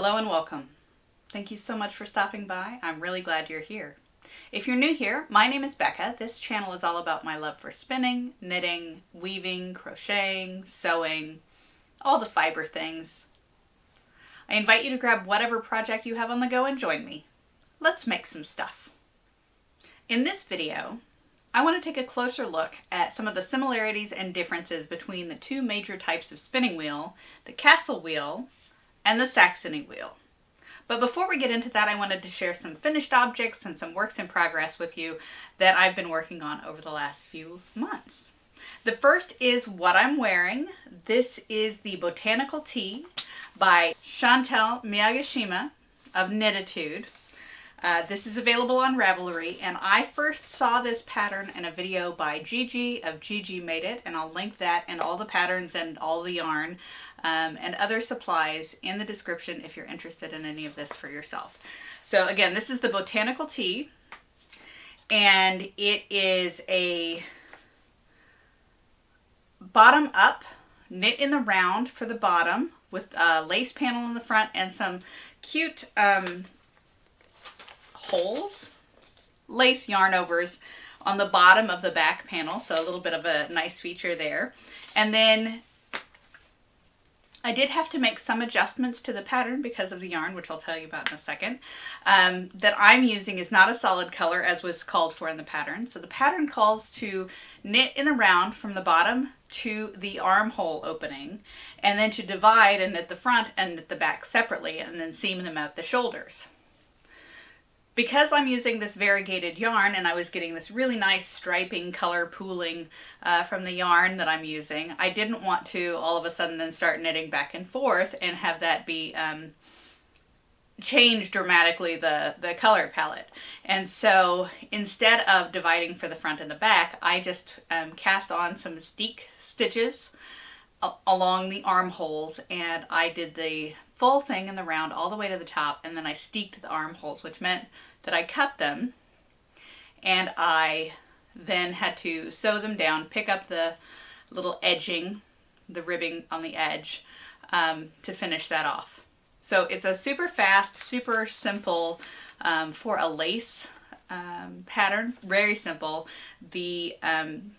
Hello and welcome. Thank you so much for stopping by. I'm really glad you're here. If you're new here, my name is Becca. This channel is all about my love for spinning, knitting, weaving, crocheting, sewing, all the fiber things. I invite you to grab whatever project you have on the go and join me. Let's make some stuff. In this video, I want to take a closer look at some of the similarities and differences between the two major types of spinning wheel, the Castle wheel and the Saxony wheel. But before we get into that, I wanted to share some finished objects and some works in progress with you that I've been working on over the last few months. The first is what I'm wearing. This is the Botanical tee by Chantal Miyagishima of Knitatude. This is available on Woolery, and I first saw this pattern in a video by Gigi of GGmadeit, and I'll link that and all the patterns and all the yarn and other supplies in the description if you're interested in any of this for yourself. So again, this is the Botanical tee, and it is a bottom up, knit in the round for the bottom with a lace panel in the front and some cute holes, lace yarn overs on the bottom of the back panel, so a little bit of a nice feature there. And then I did have to make some adjustments to the pattern because of the yarn, which I'll tell you about in a second. That I'm using is not a solid color as was called for in the pattern. So the pattern calls to knit in a round from the bottom to the armhole opening, and then to divide and knit the front and knit the back separately, and then seam them at the shoulders. Because I'm using this variegated yarn and I was getting this really nice striping color pooling from the yarn that I'm using, I didn't want to all of a sudden then start knitting back and forth and have that be change dramatically the color palette. And so instead of dividing for the front and the back, I just cast on some steek stitches along the armholes, and I did the full thing in the round all the way to the top, and then I steeked the armholes, which meant that I cut them, and I then had to sew them down, pick up the little edging, the ribbing on the edge, to finish that off. So it's a super fast, super simple for a lace pattern, very simple. The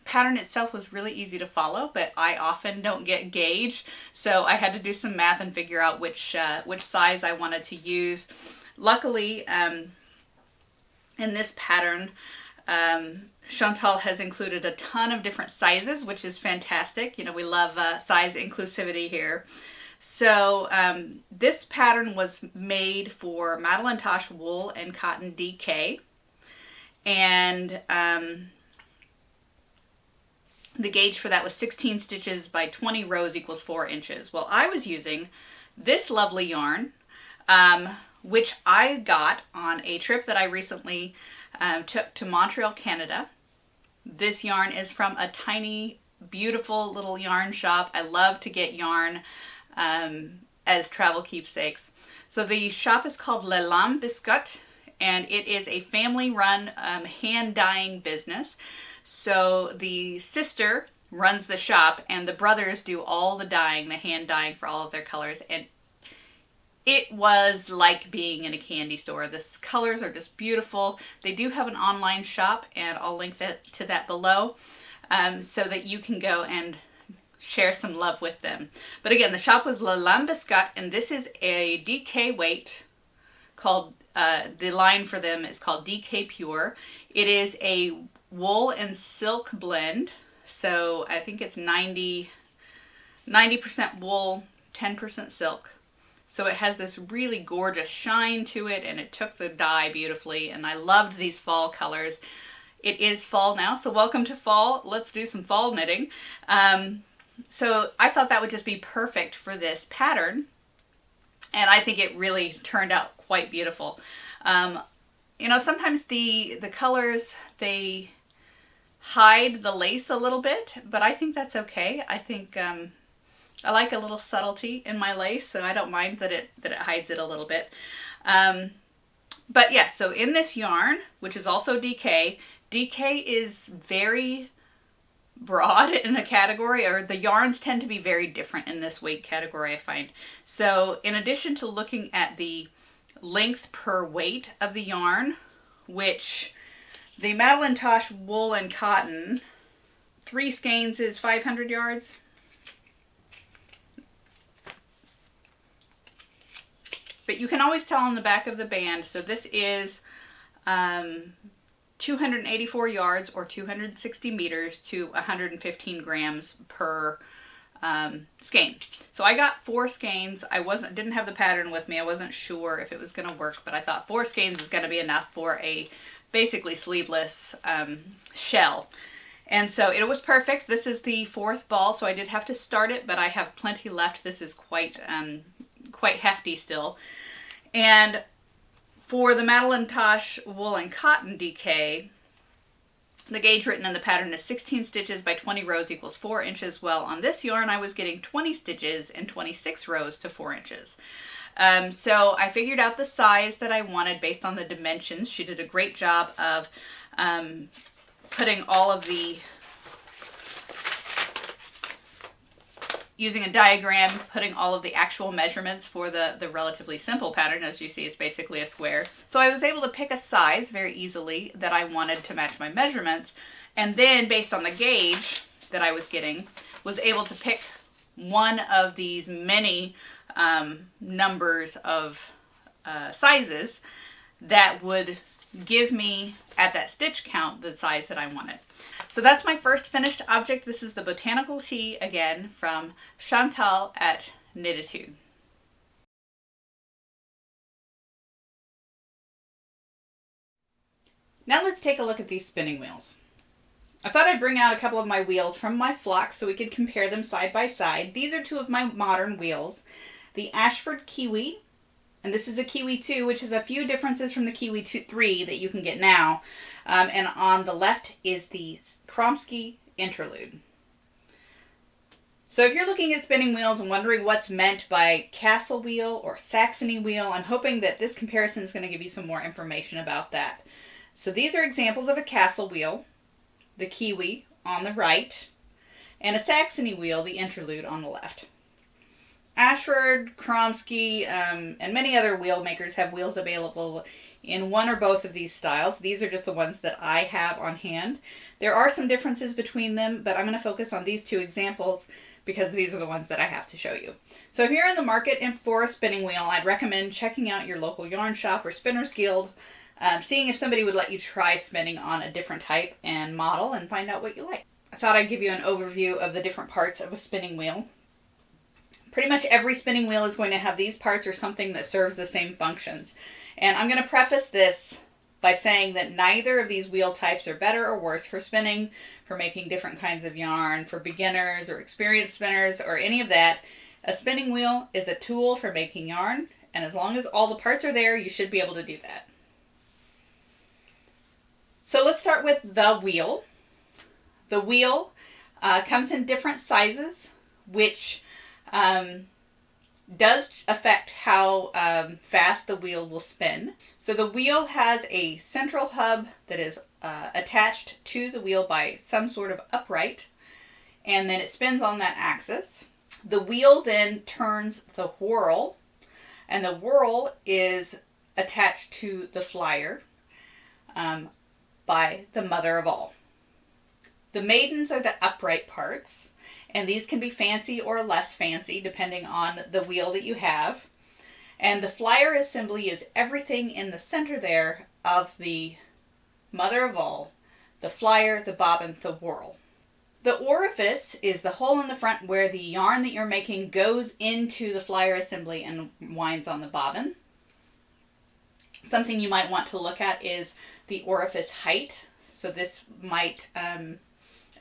pattern itself was really easy to follow, but I often don't get gauge, so I had to do some math and figure out which size I wanted to use. Luckily, in this pattern, Chantal has included a ton of different sizes, which is fantastic. You know, we love size inclusivity here. So this pattern was made for Madeleine Tosh wool and cotton DK, and the gauge for that was 16 stitches by 20 rows equals 4 inches. Well, I was using this lovely yarn, which I got on a trip that I recently took to Montreal, Canada. This yarn is from a tiny, beautiful little yarn shop. I love to get yarn as travel keepsakes. So the shop is called Laines Biscotte, and it is a family-run hand dyeing business. So the sister runs the shop, and the brothers do all the dyeing, the hand dyeing for all of their colors, and it was like being in a candy store. The colors are just beautiful. They do have an online shop, and I'll link to that below, so that you can go and share some love with them. But again, the shop was Laines Biscotte, and this is a DK weight called, the line for them is called DK Pure. It is a wool and silk blend, so I think it's 90% wool, 10% silk. So it has this really gorgeous shine to it, and it took the dye beautifully, and I loved these fall colors. It is fall now, so welcome to fall. Let's do some fall knitting. So I thought that would just be perfect for this pattern, and I think it really turned out quite beautiful. You know, sometimes the colors, they hide the lace a little bit, but I think that's okay. I think I like a little subtlety in my lace, so I don't mind that it hides it a little bit. But yeah, so in this yarn, which is also DK, DK is very broad in a category, or the yarns tend to be very different in this weight category, I find. So in addition to looking at the length per weight of the yarn, which the Madeline Tosh wool and cotton, 3 skeins is 500 yards. But you can always tell on the back of the band. So this is 284 yards or 260 meters to 115 grams per skein. So I got 4 skeins. Didn't have the pattern with me. I wasn't sure if it was going to work, but I thought 4 skeins is going to be enough for a basically sleeveless shell. And so it was perfect. This is the 4th ball, so I did have to start it, but I have plenty left. This is quite hefty still. And for the Madeline Tosh wool and cotton DK, the gauge written in the pattern is 16 stitches by 20 rows equals 4 inches. Well, on this yarn, I was getting 20 stitches and 26 rows to 4 inches. So I figured out the size that I wanted based on the dimensions. She did a great job of putting all of using a diagram, putting all of the actual measurements for the relatively simple pattern. As you see, it's basically a square. So I was able to pick a size very easily that I wanted to match my measurements, and then based on the gauge that I was getting, was able to pick one of these many numbers of sizes that would give me, at that stitch count, the size that I wanted. So that's my first finished object. This is the Botanical tee, again, from Chantal at Knitatude. Now let's take a look at these spinning wheels. I thought I'd bring out a couple of my wheels from my flock so we could compare them side by side. These are 2 of my modern wheels. The Ashford Kiwi, and this is a Kiwi 2, which is a few differences from the Kiwi 3 that you can get now. And on the left is the Kromski Interlude. So if you're looking at spinning wheels and wondering what's meant by Castle wheel or Saxony wheel, I'm hoping that this comparison is going to give you some more information about that. So these are examples of a Castle wheel, the Kiwi on the right, and a Saxony wheel, the Interlude, on the left. Ashford, Kromski, and many other wheel makers have wheels available in one or both of these styles. These are just the ones that I have on hand. There are some differences between them, but I'm going to focus on these 2 examples because these are the ones that I have to show you. So if you're in the market for a spinning wheel, I'd recommend checking out your local yarn shop or Spinners Guild, seeing if somebody would let you try spinning on a different type and model and find out what you like. I thought I'd give you an overview of the different parts of a spinning wheel. Pretty much every spinning wheel is going to have these parts or something that serves the same functions. And I'm going to preface this by saying that neither of these wheel types are better or worse for spinning, for making different kinds of yarn, for beginners or experienced spinners or any of that. A spinning wheel is a tool for making yarn, and as long as all the parts are there, you should be able to do that. So let's start with the wheel. The wheel comes in different sizes, which does affect how fast the wheel will spin. So the wheel has a central hub that is attached to the wheel by some sort of upright, and then it spins on that axis. The wheel then turns the whirl, and the whirl is attached to the flyer by the mother of all. The maidens are the upright parts, and these can be fancy or less fancy depending on the wheel that you have. And the flyer assembly is everything in the center there of the mother of all, the flyer, the bobbin, the whirl. The orifice is the hole in the front where the yarn that you're making goes into the flyer assembly and winds on the bobbin. Something you might want to look at is the orifice height. So this might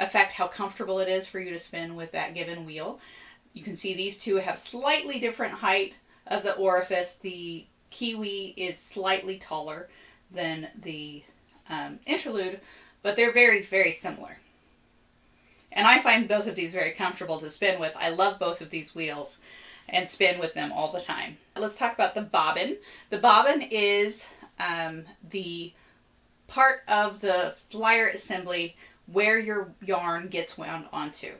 affect how comfortable it is for you to spin with that given wheel. You can see these two have slightly different height of the orifice. The Kiwi is slightly taller than the Interlude, but they're very, very similar. And I find both of these very comfortable to spin with. I love both of these wheels and spin with them all the time. Let's talk about the bobbin. The bobbin is the part of the flyer assembly where your yarn gets wound onto.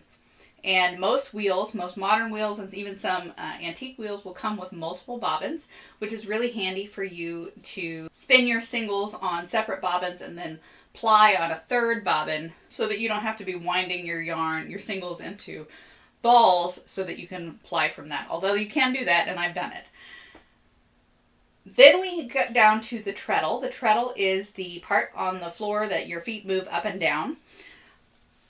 And most wheels, most modern wheels, and even some antique wheels will come with multiple bobbins, which is really handy for you to spin your singles on separate bobbins and then ply on a third bobbin so that you don't have to be winding your yarn, your singles into balls so that you can ply from that. Although you can do that, and I've done it. Then we get down to the treadle. The treadle is the part on the floor that your feet move up and down.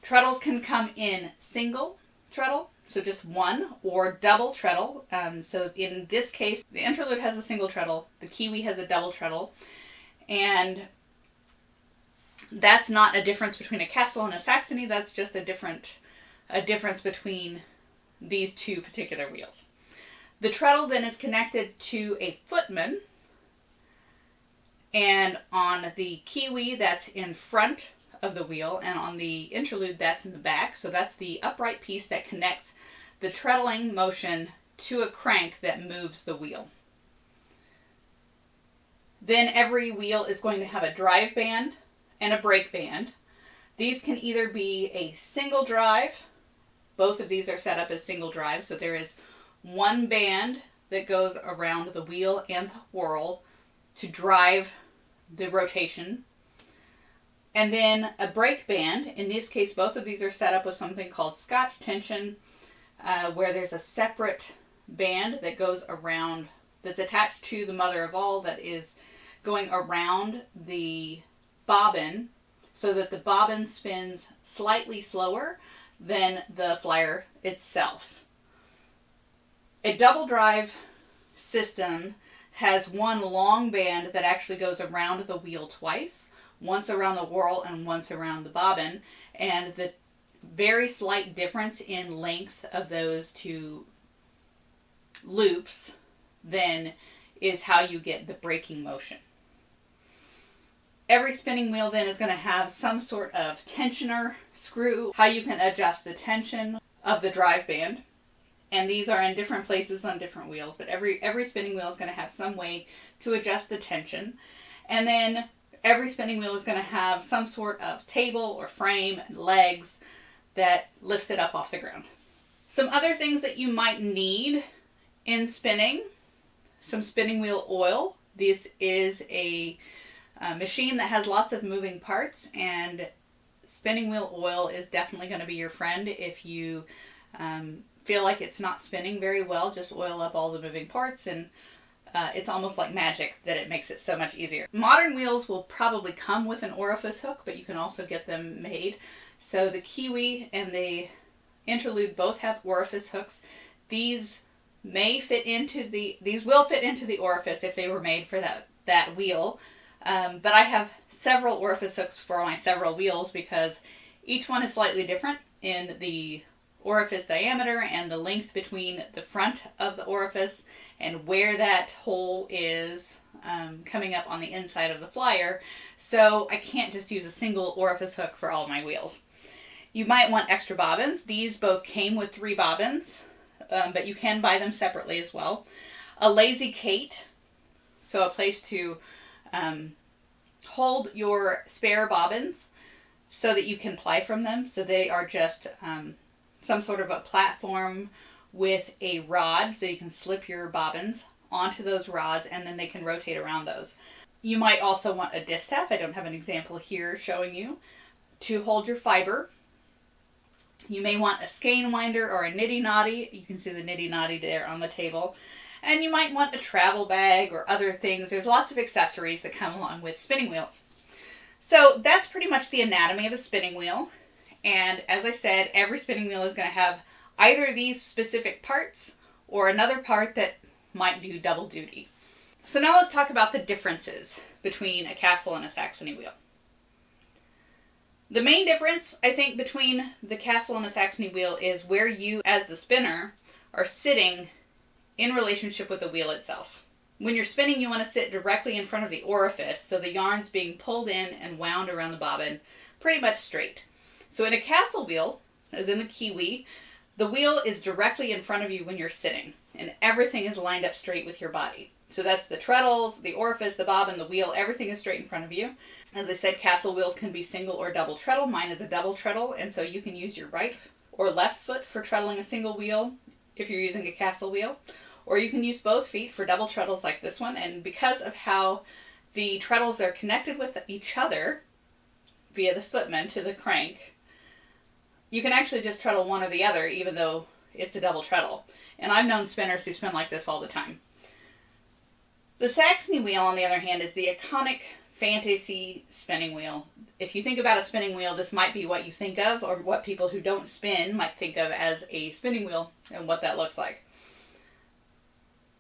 Treadles can come in single treadle, so just one, or double treadle. So in this case, the Interlude has a single treadle, the Kiwi has a double treadle, and that's not a difference between a Castle and a Saxony, that's just a difference between these two particular wheels. The treadle then is connected to a footman, and on the Kiwi that's in front of the wheel, and on the Interlude that's in the back. So that's the upright piece that connects the treadling motion to a crank that moves the wheel. Then every wheel is going to have a drive band and a brake band. These can either be a single drive. Both of these are set up as single drive, so there is one band that goes around the wheel and the whirl to drive the rotation. And then a brake band. In this case, both of these are set up with something called Scotch tension, where there's a separate band that goes around, that's attached to the mother of all, that is going around the bobbin so that the bobbin spins slightly slower than the flyer itself. A double drive system has one long band that actually goes around the wheel twice, once around the whirl and once around the bobbin, and the very slight difference in length of those two loops then is how you get the braking motion. Every spinning wheel then is going to have some sort of tensioner screw, how you can adjust the tension of the drive band. And these are in different places on different wheels, but every spinning wheel is going to have some way to adjust the tension. And then every spinning wheel is going to have some sort of table or frame and legs that lifts it up off the ground. Some other things that you might need in spinning: some spinning wheel oil. This is a machine that has lots of moving parts, and spinning wheel oil is definitely going to be your friend if you feel like it's not spinning very well. Just oil up all the moving parts, and it's almost like magic that it makes it so much easier. Modern wheels will probably come with an orifice hook, but you can also get them made. So the Kiwi and the Interlude both have orifice hooks. These will fit into the orifice if they were made for that wheel. But I have several orifice hooks for my several wheels because each one is slightly different in the orifice diameter and the length between the front of the orifice and where that hole is coming up on the inside of the flyer. So I can't just use a single orifice hook for all my wheels. You might want extra bobbins. These both came with 3 bobbins, but you can buy them separately as well. A lazy Kate, so a place to hold your spare bobbins so that you can ply from them. So they are just some sort of a platform with a rod, so you can slip your bobbins onto those rods and then they can rotate around those. You might also want a distaff. I don't have an example here showing you, to hold your fiber. You may want a skein winder or a niddy noddy. You can see the niddy noddy there on the table. And you might want a travel bag or other things. There's lots of accessories that come along with spinning wheels. So that's pretty much the anatomy of a spinning wheel. And as I said, every spinning wheel is going to have either these specific parts or another part that might do double duty. So now let's talk about the differences between a Castle and a Saxony wheel. The main difference, I think, between the Castle and a Saxony wheel is where you, as the spinner, are sitting in relationship with the wheel itself. When you're spinning, you want to sit directly in front of the orifice, so the yarn's being pulled in and wound around the bobbin pretty much straight. So in a Castle wheel, as in the Kiwi, the wheel is directly in front of you when you're sitting, and everything is lined up straight with your body. So that's the treadles, the orifice, the bobbin, the wheel, everything is straight in front of you. As I said, Castle wheels can be single or double treadle. Mine is a double treadle, and so you can use your right or left foot for treadling a single wheel if you're using a Castle wheel, or you can use both feet for double treadles like this one. And because of how the treadles are connected with each other via the footman to the crank, you can actually just treadle one or the other even though it's a double treadle. And I've known spinners who spin like this all the time. The Saxony wheel, on the other hand, is the iconic fantasy spinning wheel. If you think about a spinning wheel, this might be what you think of, or what people who don't spin might think of as a spinning wheel and what that looks like.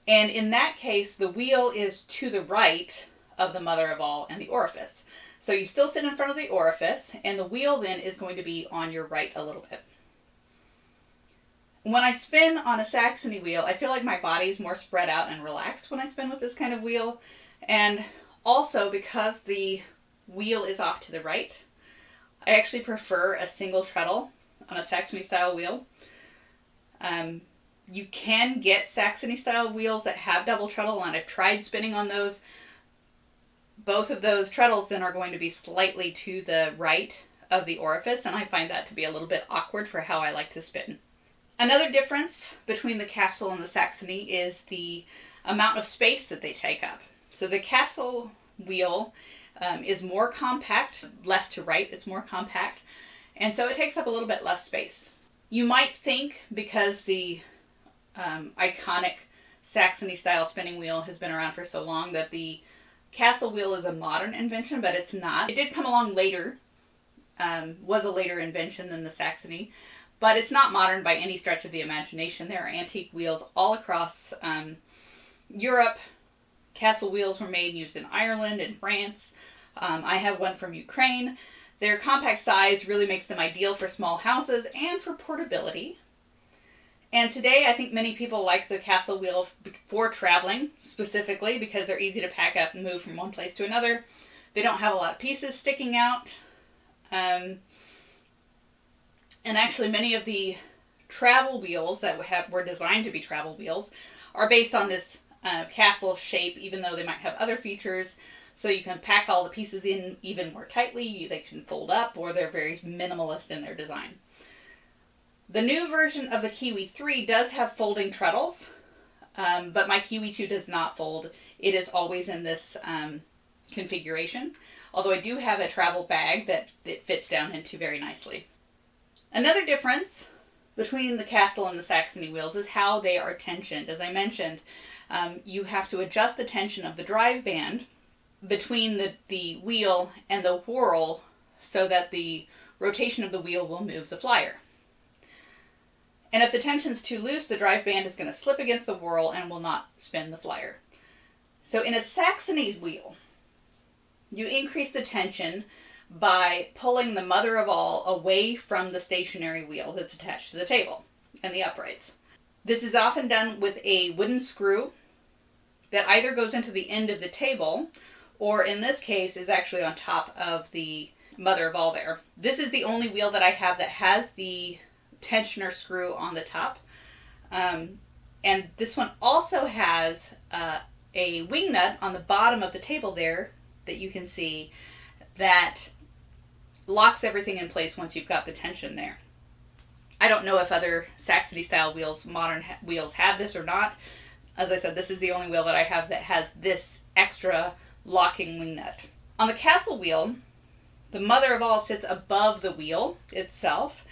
And in that case, the wheel is to the right of the mother of all and the orifice. So you still sit in front of the orifice, and the wheel then is going to be on your right a little bit. When I spin on a Saxony wheel, I feel like my body's more spread out and relaxed when I spin with this kind of wheel. And also, because the wheel is off to the right, I actually prefer a single treadle on a Saxony-style wheel. You can get Saxony-style wheels that have double treadle, and I've tried spinning on those. Both of those treadles then are going to be slightly to the right of the orifice, and I find that to be a little bit awkward for how I like to spin. Another difference between the Castle and the Saxony is the amount of space that they take up. So the Castle wheel is more compact, left to right, it's more compact, and so it takes up a little bit less space. You might think, because the iconic Saxony-style spinning wheel has been around for so long, that the Castle wheel is a modern invention, but it's not. It did come along later, was a later invention than the Saxony, but it's not modern by any stretch of the imagination. There are antique wheels all across Europe. Castle wheels were made and used in Ireland and France. I have one from Ukraine. Their compact size really makes them ideal for small houses and for portability. And today I think many people like the Castle wheel for traveling, specifically because they're easy to pack up and move from one place to another. They don't have a lot of pieces sticking out. And actually many of the travel wheels that were designed to be travel wheels are based on this castle shape, even though they might have other features. So you can pack all the pieces in even more tightly. They can fold up, or they're very minimalist in their design. The new version of the Kiwi 3 does have folding treadles, but my Kiwi 2 does not fold. It is always in this configuration, although I do have a travel bag that it fits down into very nicely. Another difference between the Castle and the Saxony wheels is how they are tensioned. As I mentioned, you have to adjust the tension of the drive band between the wheel and the whorl so that the rotation of the wheel will move the flyer. And if the tension's too loose, the drive band is going to slip against the whorl and will not spin the flyer. So in a Saxony wheel, you increase the tension by pulling the mother of all away from the stationary wheel that's attached to the table and the uprights. This is often done with a wooden screw that either goes into the end of the table, or in this case is actually on top of the mother of all there. This is the only wheel that I have that has the tensioner screw on the top. And this one also has a wing nut on the bottom of the table there that you can see that locks everything in place once you've got the tension there. I don't know if other Saxony style wheels, modern wheels, have this or not. As I said, this is the only wheel that I have that has this extra locking wing nut. On the Castle wheel, the mother of all sits above the wheel itself,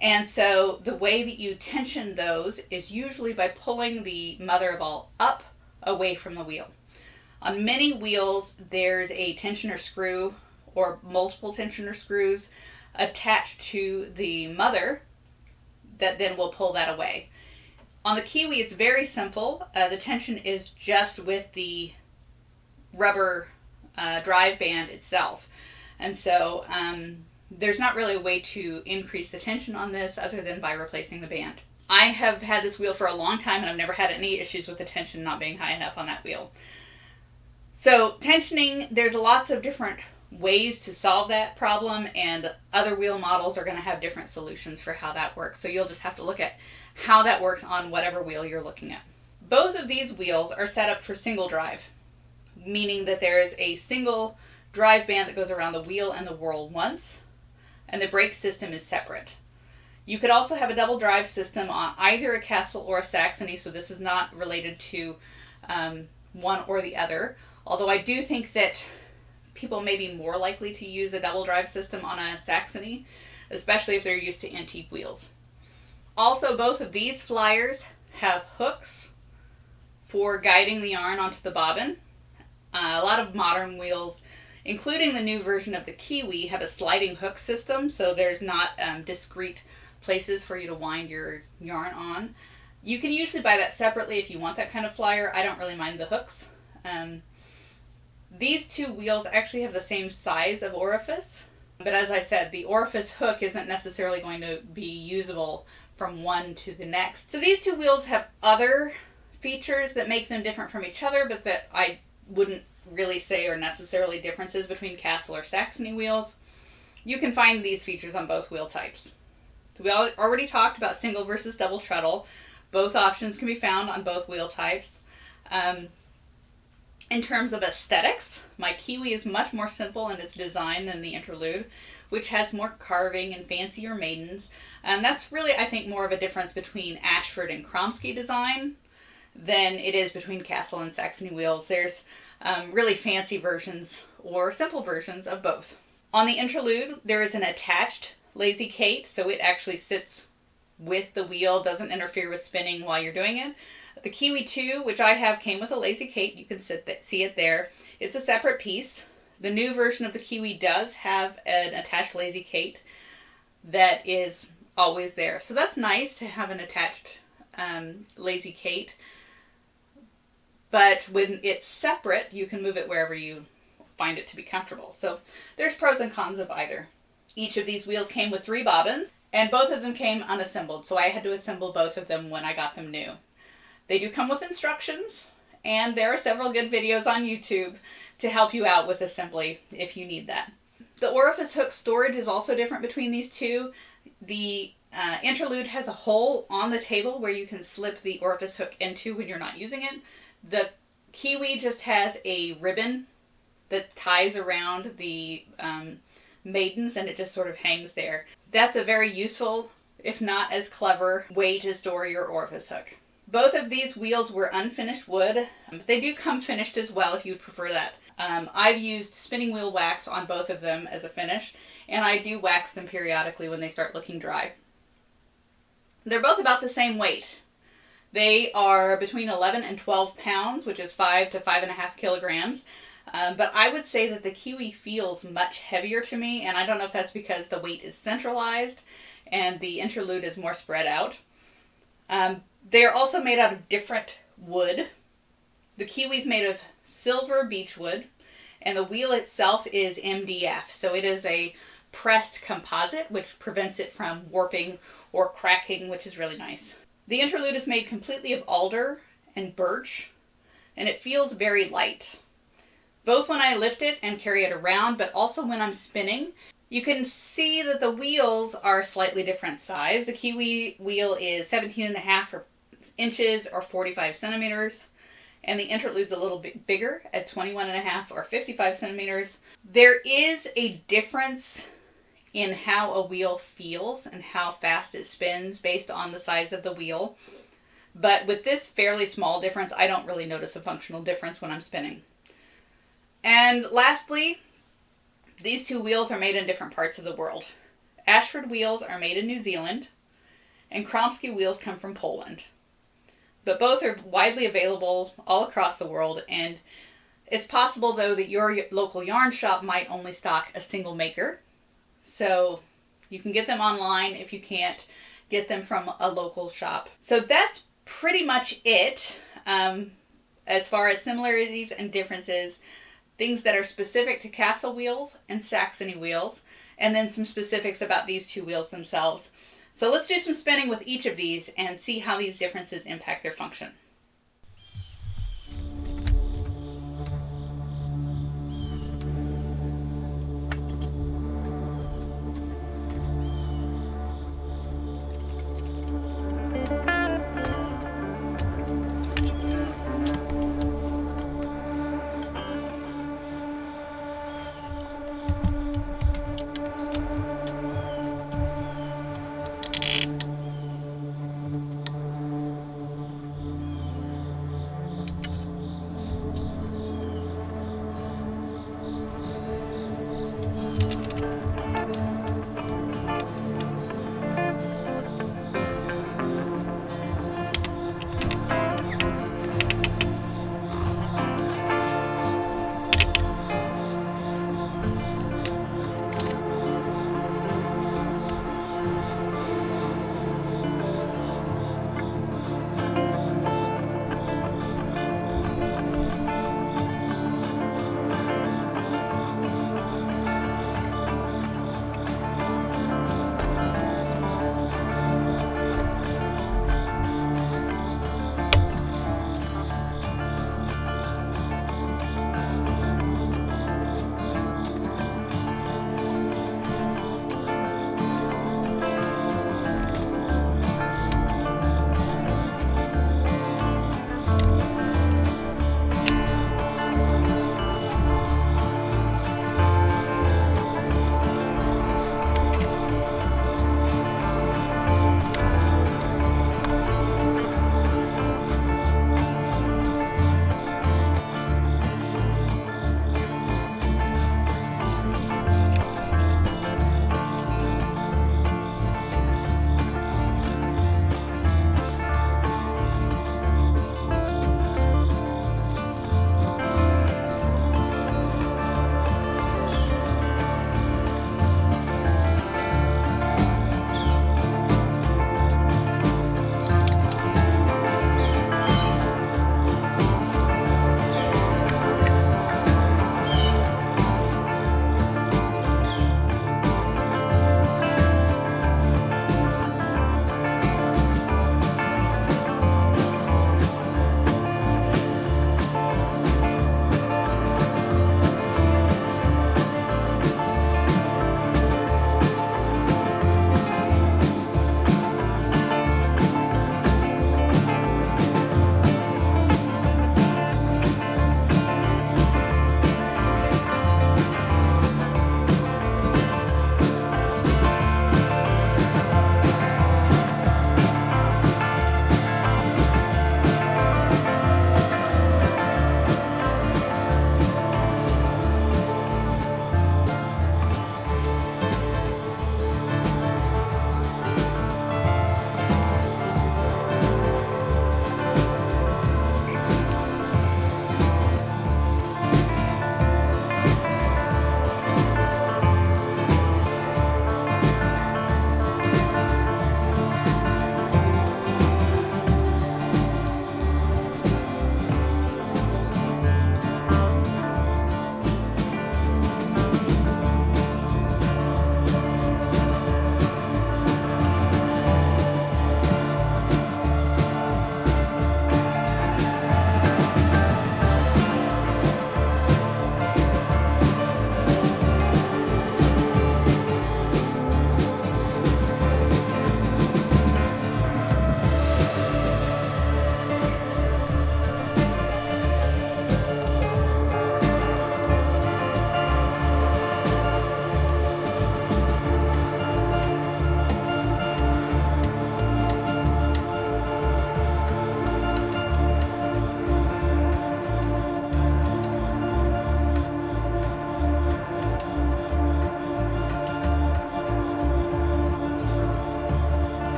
and so the way that you tension those is usually by pulling the mother of all up away from the wheel. On many wheels, there's a tensioner screw or multiple tensioner screws attached to the mother that then will pull that away. On the Kiwi, it's very simple. The tension is just with the rubber drive band itself. And so there's not really a way to increase the tension on this other than by replacing the band. I have had this wheel for a long time and I've never had any issues with the tension not being high enough on that wheel. So tensioning, there's lots of different ways to solve that problem, and other wheel models are going to have different solutions for how that works. So you'll just have to look at how that works on whatever wheel you're looking at. Both of these wheels are set up for single drive, meaning that there is a single drive band that goes around the wheel and the whirl once, and the brake system is separate. You could also have a double drive system on either a Castle or a Saxony, so this is not related to one or the other, although I do think that people may be more likely to use a double drive system on a Saxony, especially if they're used to antique wheels. Also, both of these flyers have hooks for guiding the yarn onto the bobbin. A lot of modern wheels, including the new version of the Kiwi, have a sliding hook system, so there's not discrete places for you to wind your yarn on. You can usually buy that separately if you want that kind of flyer. I don't really mind the hooks. These two wheels actually have the same size of orifice, but as I said, the orifice hook isn't necessarily going to be usable from one to the next. So these two wheels have other features that make them different from each other, but that I wouldn't really say are necessarily differences between Castle or Saxony wheels. You can find these features on both wheel types. So we already talked about single versus double treadle. Both options can be found on both wheel types. In terms of aesthetics, my Kiwi is much more simple in its design than the Interlude, which has more carving and fancier maidens. And that's really, I think, more of a difference between Ashford and Kromski design than it is between Castle and Saxony wheels. There's really fancy versions or simple versions of both. On the Interlude, there is an attached lazy Kate, so it actually sits with the wheel, doesn't interfere with spinning while you're doing it. The Kiwi 2, which I have, came with a lazy Kate. You can see it there. It's a separate piece. The new version of the Kiwi does have an attached lazy Kate that is always there. So that's nice to have an attached lazy Kate. But when it's separate, you can move it wherever you find it to be comfortable. So there's pros and cons of either. Each of these wheels came with 3 bobbins, and both of them came unassembled, so I had to assemble both of them when I got them new. They do come with instructions, and there are several good videos on YouTube to help you out with assembly if you need that. The orifice hook storage is also different between these two. The Interlude has a hole on the table where you can slip the orifice hook into when you're not using it. The Kiwi just has a ribbon that ties around the maidens, and it just sort of hangs there. That's a very useful, if not as clever, way to store your orifice hook. Both of these wheels were unfinished wood, but they do come finished as well if you'd prefer that. I've used spinning wheel wax on both of them as a finish, and I do wax them periodically when they start looking dry. They're both about the same weight. They are between 11 and 12 pounds, which is 5 to 5.5 kilograms. But I would say that the Kiwi feels much heavier to me, and I don't know if that's because the weight is centralized and the Interlude is more spread out. They're also made out of different wood. The Kiwi's made of silver beechwood, and the wheel itself is MDF, so it is a pressed composite, which prevents it from warping or cracking, which is really nice. The Interlude is made completely of alder and birch, and it feels very light. Both when I lift it and carry it around, but also when I'm spinning. You can see that the wheels are slightly different size. The Kiwi wheel is 17.5 inches or 45 centimeters, and the Interlude's a little bit bigger at 21.5 or 55 centimeters. There is a difference in how a wheel feels and how fast it spins based on the size of the wheel. But with this fairly small difference, I don't really notice a functional difference when I'm spinning. And lastly, these two wheels are made in different parts of the world. Ashford wheels are made in New Zealand, and Kromski wheels come from Poland. But both are widely available all across the world, and it's possible, though, that your local yarn shop might only stock a single maker. So you can get them online if you can't get them from a local shop. So that's pretty much it as far as similarities and differences. Things that are specific to Castle wheels and Saxony wheels, and then some specifics about these two wheels themselves. So let's do some spinning with each of these and see how these differences impact their function.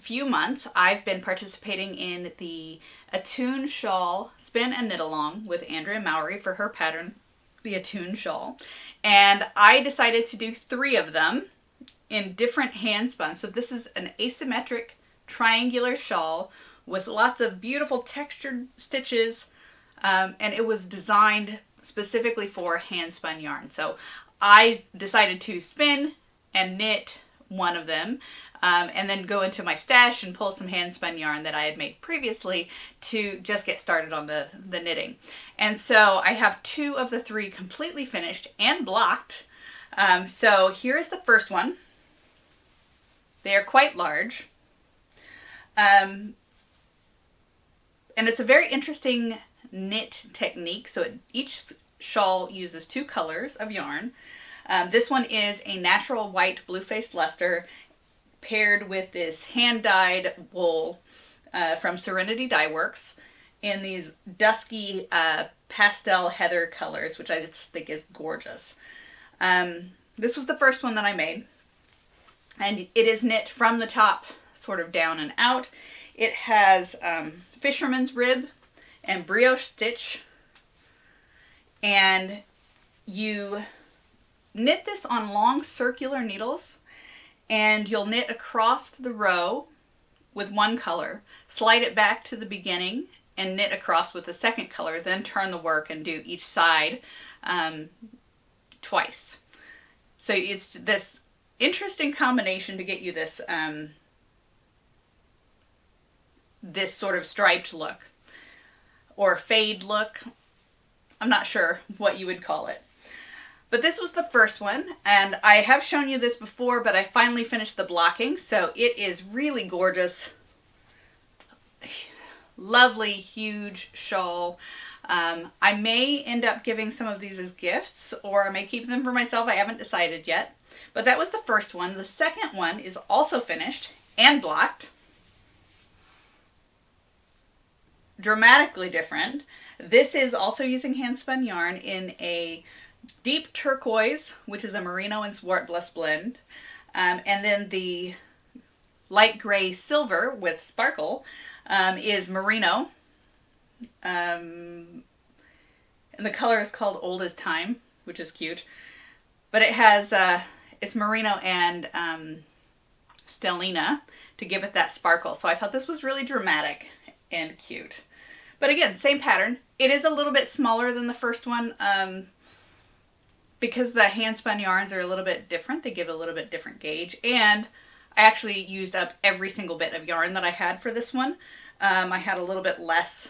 few months, I've been participating in the Attune Shawl Spin and Knit Along with Andrea Mowry for her pattern, the Attune Shawl. And I decided to do 3 of them in different hand spun. So this is an asymmetric triangular shawl with lots of beautiful textured stitches, and it was designed specifically for hand spun yarn. So I decided to spin and knit one of them, and then go into my stash and pull some hand spun yarn that I had made previously to just get started on the knitting. And so I have 2 of the 3 completely finished and blocked. So here's the first one. They are quite large. And it's a very interesting knit technique. So each shawl uses 2 colors of yarn. This one is a natural white blue-faced luster paired with this hand-dyed wool from Serenity Dyeworks in these dusky pastel heather colors, which I just think is gorgeous. This was the first one that I made, and it is knit from the top sort of down and out. It has fisherman's rib and brioche stitch, and you knit this on long circular needles, and you'll knit across the row with one color, slide it back to the beginning and knit across with the second color, then turn the work and do each side twice. So it's this interesting combination to get you this this sort of striped look or fade look. I'm not sure what you would call it. But this was the first one, and I have shown you this before, but I finally finished the blocking, so it is really gorgeous. Lovely, huge shawl. I may end up giving some of these as gifts, or I may keep them for myself. I haven't decided yet. But that was the first one. The second one is also finished and blocked. Dramatically different. This is also using hand spun yarn in a deep turquoise, which is a Merino and Zwartbles blend, and then the light gray silver with sparkle is Merino, and the color is called Old as Time, which is cute, but it has it's Merino and Stellina to give it that sparkle. So I thought this was really dramatic and cute. But again, same pattern. It is a little bit smaller than the first one, because the hand spun yarns are a little bit different. They give a little bit different gauge, and I actually used up every single bit of yarn that I had for this one. I had a little bit less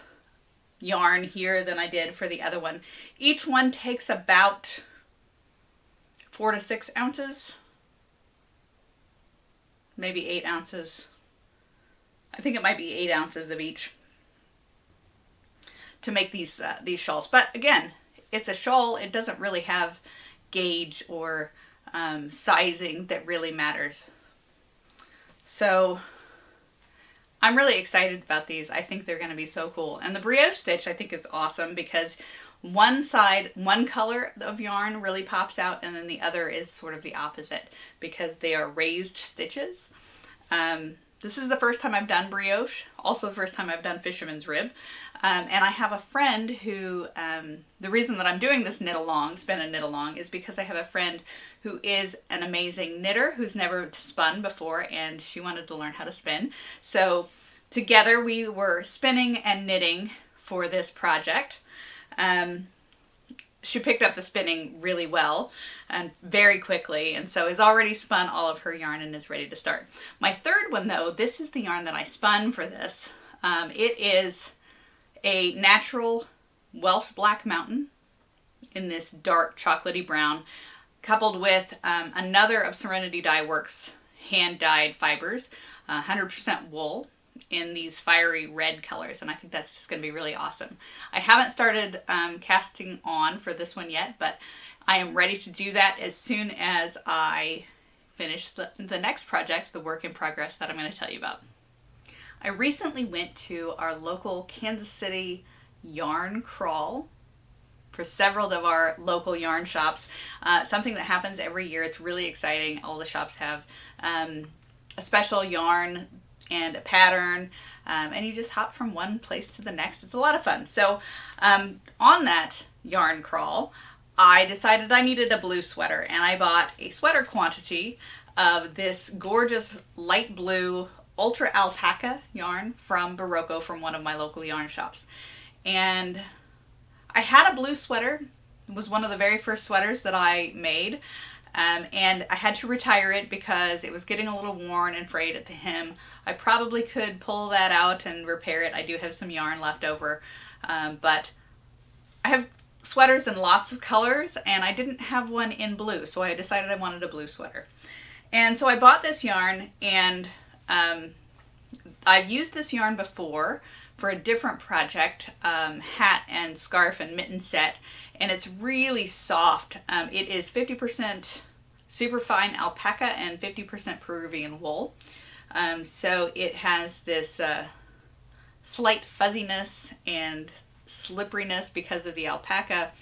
yarn here than I did for the other one. Each one takes about 4 to 6 ounces, maybe 8 ounces. I think it might be 8 ounces of each to make these shawls. But again, it's a shawl. It doesn't really have gauge or sizing that really matters. So I'm really excited about these. I think they're going to be so cool. And the brioche stitch I think is awesome because one side, one color of yarn really pops out, and then the other is sort of the opposite because they are raised stitches. This is the first time I've done brioche, also the first time I've done fisherman's rib. And I have a friend who, the reason that I'm doing this knit along, spin and knit along, is because I have a friend who is an amazing knitter who's never spun before, and she wanted to learn how to spin. So together we were spinning and knitting for this project. She picked up the spinning really well and very quickly, and so has already spun all of her yarn and is ready to start. My third one though, this is the yarn that I spun for this. It is a natural Welsh Black Mountain in this dark chocolatey brown, coupled with another of Serenity Dyeworks hand-dyed fibers, 100% wool in these fiery red colors, and I think that's just going to be really awesome. I haven't started casting on for this one yet, but I am ready to do that as soon as I finish the next project, the work in progress that I'm going to tell you about. I recently went to our local Kansas City yarn crawl for several of our local yarn shops. Something that happens every year. It's really exciting. All the shops have a special yarn and a pattern, and you just hop from one place to the next. It's a lot of fun. So on that yarn crawl, I decided I needed a blue sweater, and I bought a sweater quantity of this gorgeous light blue ultra alpaca yarn from Barocco, from one of my local yarn shops. And I had a blue sweater. It was one of the very first sweaters that I made, and I had to retire it because it was getting a little worn and frayed at the hem. I probably could pull that out and repair it. I do have some yarn left over, but I have sweaters in lots of colors, and I didn't have one in blue, so I decided I wanted a blue sweater. And so I bought this yarn, and I've used this yarn before for a different project, hat and scarf and mitten set, and it's really soft. It is 50% superfine alpaca and 50% Peruvian wool. So it has this slight fuzziness and slipperiness because of the alpaca,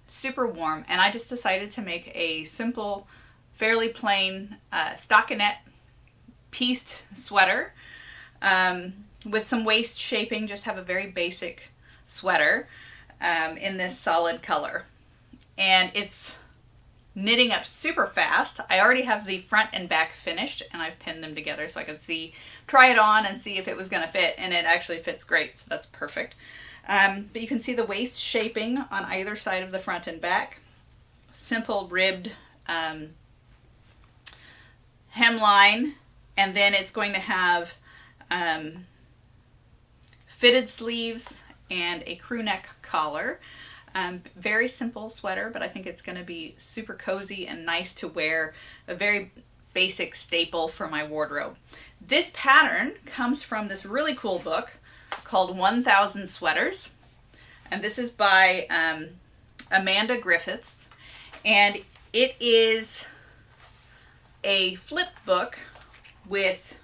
super warm, and I just decided to make a simple, fairly plain stockinette pieced sweater with some waist shaping. Just have a very basic sweater in this solid color, and it's knitting up super fast. I already have the front and back finished, and I've pinned them together so I could try it on and see if it was going to fit, and it actually fits great, so that's perfect. But you can see the waist shaping on either side of the front and back. Simple ribbed hemline, and then it's going to have fitted sleeves and a crew neck collar. Very simple sweater, but I think it's going to be super cozy and nice to wear. A very basic staple for my wardrobe. This pattern comes from this really cool book called 1000 Sweaters, and this is by Amanda Griffiths, and it is a flip book with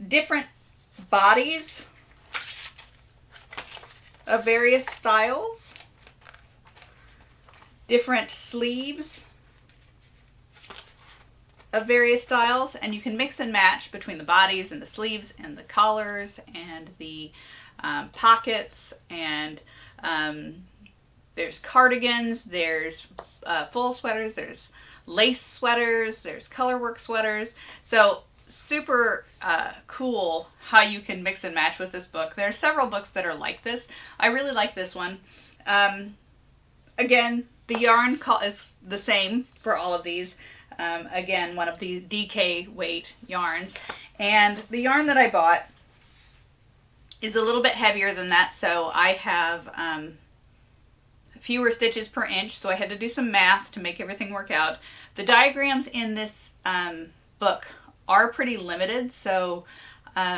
different bodies of various styles, different sleeves of various styles, and you can mix and match between the bodies and the sleeves and the collars and the pockets, and there's cardigans, there's full sweaters, there's lace sweaters, there's colorwork sweaters. So super cool how you can mix and match with this book. There are several books that are like this. I really like this one. Again, the yarn is the same for all of these. Again, one of the DK weight yarns. And the yarn that I bought is a little bit heavier than that, so I have fewer stitches per inch, so I had to do some math to make everything work out. The diagrams in this book are pretty limited, so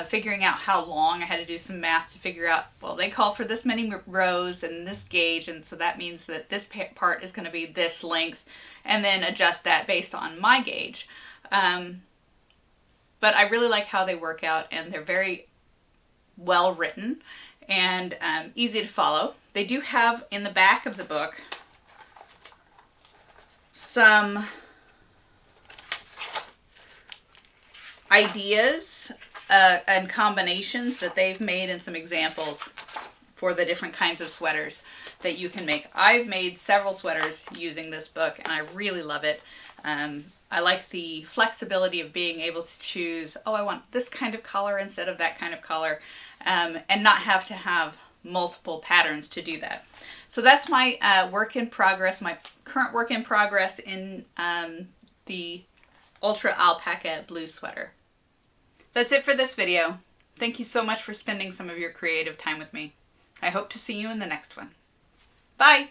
figuring out how long, I had to do some math to figure out, well, they call for this many rows and this gauge, and so that means that this part is going to be this length, and then adjust that based on my gauge. But I really like how they work out, and they're very well written and easy to follow. They do have in the back of the book some ideas and combinations that they've made, and some examples for the different kinds of sweaters that you can make. I've made several sweaters using this book, and I really love it. I like the flexibility of being able to choose, oh, I want this kind of collar instead of that kind of collar, and not have to have multiple patterns to do that. So that's my work in progress, my current work in progress in the Ultra Alpaca Blue Sweater. That's it for this video. Thank you so much for spending some of your creative time with me. I hope to see you in the next one. Bye!